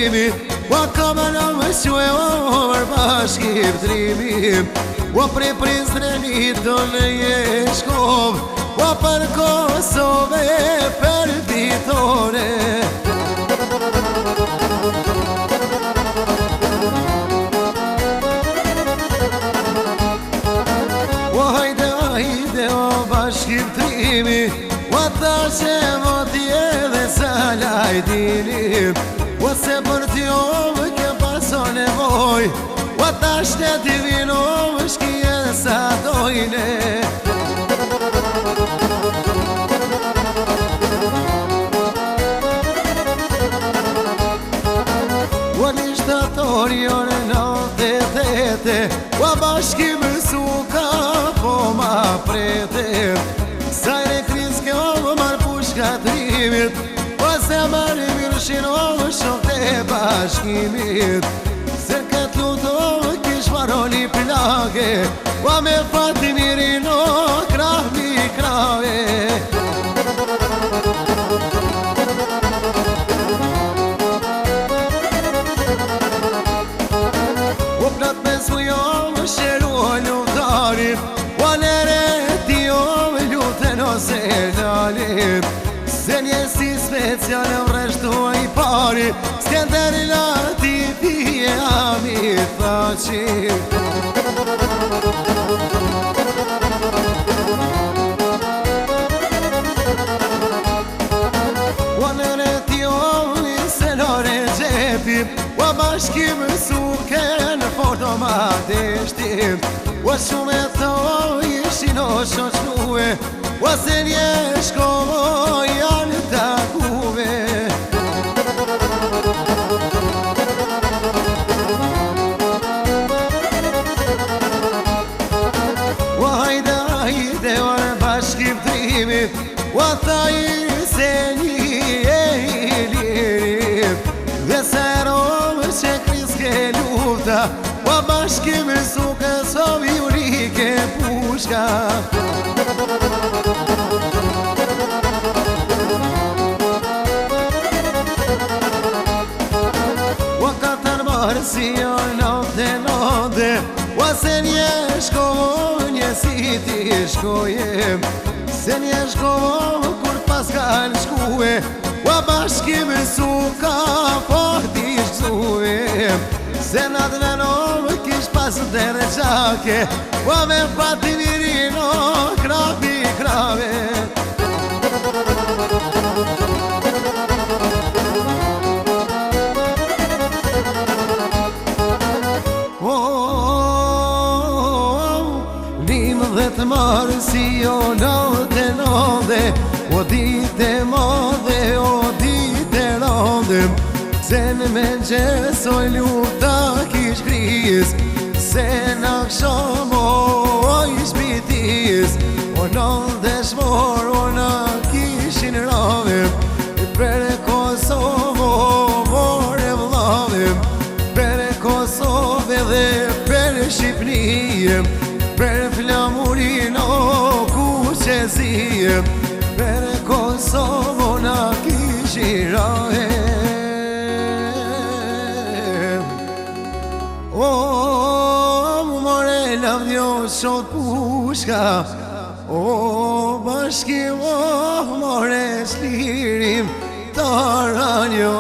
trimi Wa kama në më shue over bashkim trimi Wa pri Prizrenit do në Jeshkov Wa për Kosove për ditore Wa hajde hajde o bashkim trimi Wa ta që moti edhe sa lajdini Wa se për t'jove ke paso nevoj Wa ta shteti vinove shkije sa dojne Wa një shtatori ore note dhete Wa bashkim suka po ma prete Sajre kriske ovo mar pushka trimit Wa se marri mirshin ovo shok të bashkimit Se këtë luto kish maroni plage Wa me fati mirin o krah mi krave O plat me sujo shelu luftarit Wa nere ti o luten ose lalit Se njësi special në vreshtu I pari Skender Latifi e Hamid Thaçi Wa nere ti o se lore gjepi Wa bashkim suken foto ma deshti Wa shume të ishin o shoqnue Wa se Jeshkov janë takuve Wa hajde hajde o bashkim trimi Wa tha I se një e I lirit Dhe se rovë që kriske lufta Wa bashkim suke sov jurike pushka Wa katër marsi o note Wa se Jeshkov njësi ti shkoje Se Jeshkov kur pas kanë shkue Wa bashkim suka por ti shkue Se në të venove kish pas të reqake Wa me fati mirin o krapi krave Dhe të marë si o note O dite modhe, o dite rande Se në me gjesoj lufta kish kris Se në kshom o ish bitis O nonde shmor o në kishin rave Për Kosovo more vllave Për Kosove dhe për Shqipnije Për flamurin o kuqezie Për Kosovo na kishirahe O mu more lavdjo shot pushka O bashkim o more shlirim Taranjo